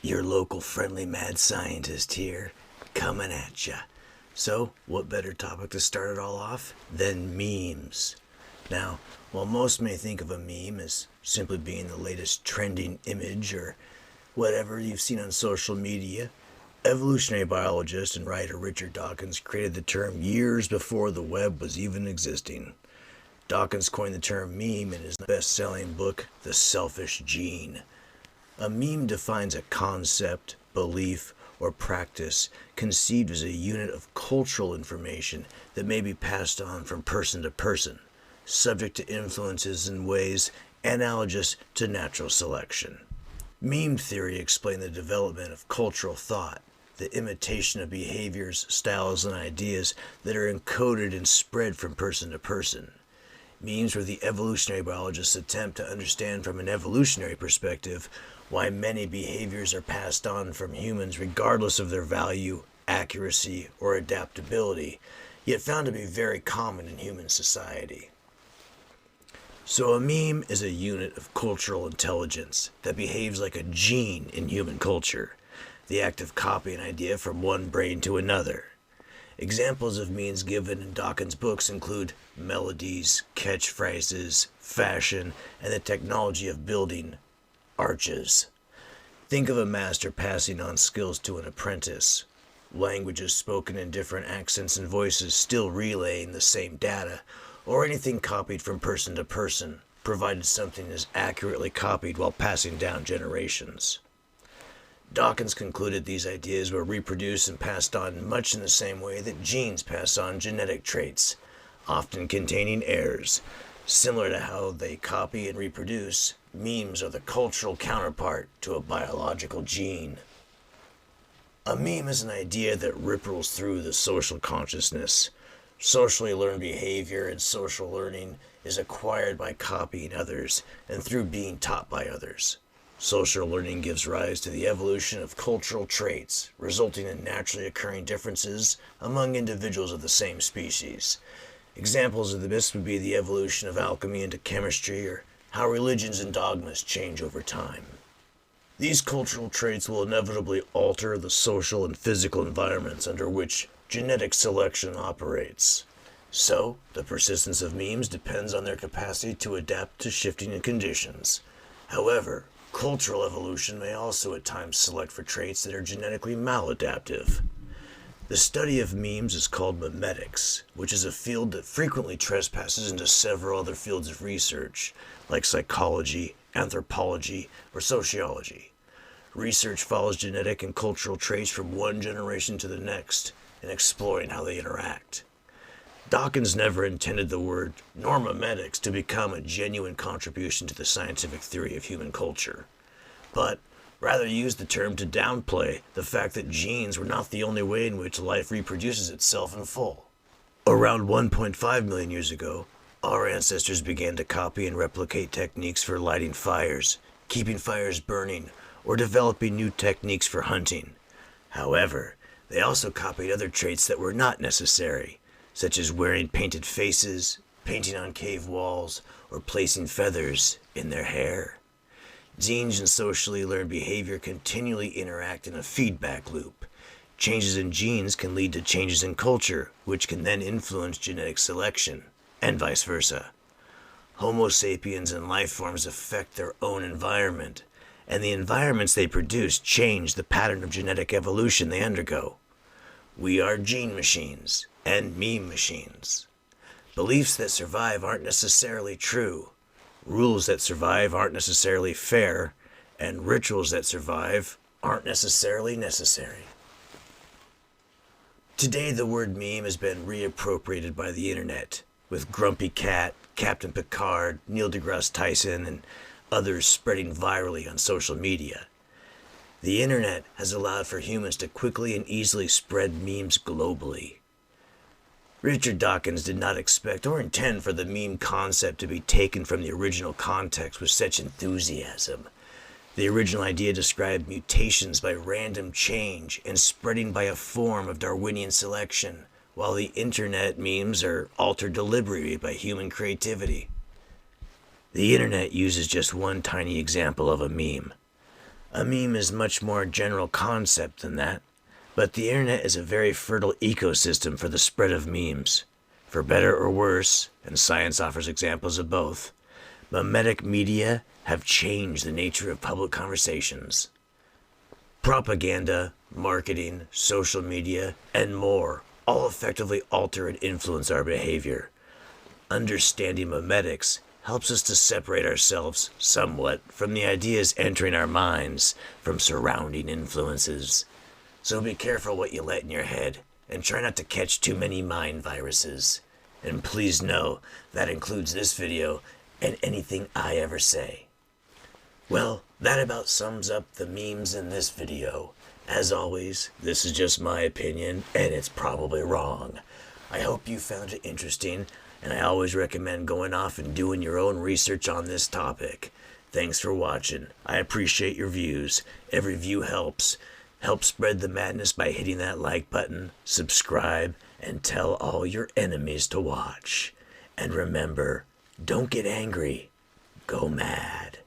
Your local friendly mad scientist here, coming at ya. So, what better topic to start it all off than memes? Now, while most may think of a meme as simply being the latest trending image or whatever you've seen on social media, evolutionary biologist and writer Richard Dawkins created the term years before the web was even existing. Dawkins coined the term meme in his best-selling book, The Selfish Gene. A meme defines a concept, belief, or practice conceived as a unit of cultural information that may be passed on from person to person, subject to influences in ways analogous to natural selection. Meme theory explained the development of cultural thought, the imitation of behaviors, styles, and ideas that are encoded and spread from person to person. Memes were the evolutionary biologist's attempt to understand from an evolutionary perspective why many behaviors are passed on from humans regardless of their value, accuracy, or adaptability, yet found to be very common in human society. So a meme is a unit of cultural intelligence that behaves like a gene in human culture, the act of copying an idea from one brain to another. Examples of memes given in Dawkins' books include melodies, catchphrases, fashion, and the technology of building arches. Think of a master passing on skills to an apprentice. Languages spoken in different accents and voices still relaying the same data, or anything copied from person to person, provided something is accurately copied while passing down generations. Dawkins concluded these ideas were reproduced and passed on much in the same way that genes pass on genetic traits, often containing errors. Similar to how they copy and reproduce, memes are the cultural counterpart to a biological gene. A meme is an idea that ripples through the social consciousness. Socially learned behavior and social learning is acquired by copying others and through being taught by others. Social learning gives rise to the evolution of cultural traits, resulting in naturally occurring differences among individuals of the same species. Examples of this would be the evolution of alchemy into chemistry, or how religions and dogmas change over time. These cultural traits will inevitably alter the social and physical environments under which genetic selection operates. So, the persistence of memes depends on their capacity to adapt to shifting conditions. However, cultural evolution may also at times select for traits that are genetically maladaptive. The study of memes is called Memetics, which is a field that frequently trespasses into several other fields of research, like psychology, anthropology, or sociology. Research follows genetic and cultural traits from one generation to the next, and exploring how they interact. Dawkins never intended the word normometics to become a genuine contribution to the scientific theory of human culture, but rather used the term to downplay the fact that genes were not the only way in which life reproduces itself in full. Around 1.5 million years ago, our ancestors began to copy and replicate techniques for lighting fires, keeping fires burning, or developing new techniques for hunting. However, they also copied other traits that were not necessary, such as wearing painted faces, painting on cave walls, or placing feathers in their hair. Genes and socially learned behavior continually interact in a feedback loop. Changes in genes can lead to changes in culture, which can then influence genetic selection, and vice versa. Homo sapiens and life forms affect their own environment, and the environments they produce change the pattern of genetic evolution they undergo. We are gene machines and meme machines. Beliefs that survive aren't necessarily true. Rules that survive aren't necessarily fair, and rituals that survive aren't necessarily necessary. Today, the word meme has been reappropriated by the internet, with Grumpy Cat, Captain Picard, Neil deGrasse Tyson, and others spreading virally on social media. The internet has allowed for humans to quickly and easily spread memes globally. Richard Dawkins did not expect or intend for the meme concept to be taken from the original context with such enthusiasm. The original idea described mutations by random change and spreading by a form of Darwinian selection, while the internet memes are altered deliberately by human creativity. The internet uses just one tiny example of a meme. A meme is much more a general concept than that, but the internet is a very fertile ecosystem for the spread of memes. For better or worse, and science offers examples of both, memetic media have changed the nature of public conversations. Propaganda, marketing, social media, and more all effectively alter and influence our behavior. Understanding memetics helps us to separate ourselves somewhat from the ideas entering our minds from surrounding influences. So be careful what you let in your head, and try not to catch too many mind viruses. And please know that includes this video and anything I ever say. Well, that about sums up the memes in this video. As always, this is just my opinion, and it's probably wrong. I hope you found it interesting, and I always recommend going off and doing your own research on this topic. Thanks for watching. I appreciate your views. Every view helps. Help spread the madness by hitting that like button, subscribe, and tell all your enemies to watch. And remember, don't get angry. Go mad.